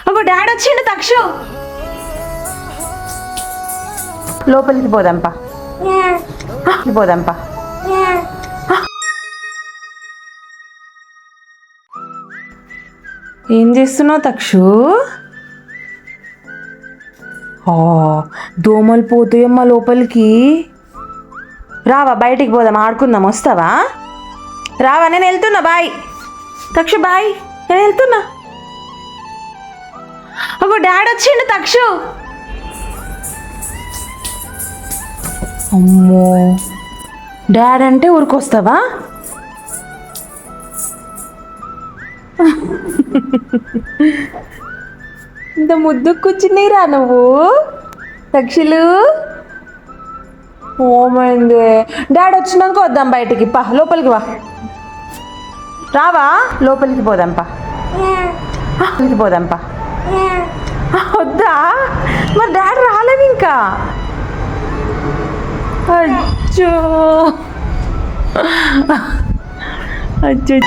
ఒక డాడీ వచ్చిండు తక్షు లోపలికి పోదాంపా పోదాంపా ఏం చేస్తున్నావు తక్షు? దోమలు పోతాయమ్మా లోపలికి. రావా బయటికి పోదాం, ఆడుకుందాం, వస్తావా? రావా, నేను వెళ్తున్నా. బాయ్ తక్షు, బాయ్, నేను వెళ్తున్నా. ఒక డాడీ వచ్చిండు తక్షు. అమ్మో, డాడీ అంటే ఊరికొస్తావా? ఇంత ముద్దు కూర్చున్నాయిరా నువ్వు తక్షులు. ఓమైంది, డాడీ వచ్చినాక వద్దాం బయటికి. పా లోపలికి వా. రావా, లోపలికి పోదాంపా, లోపలికి పోదాంపా. వద్దా? మరి డాడీ రాలేదు ఇంకా. అచ్చో అచ్చో.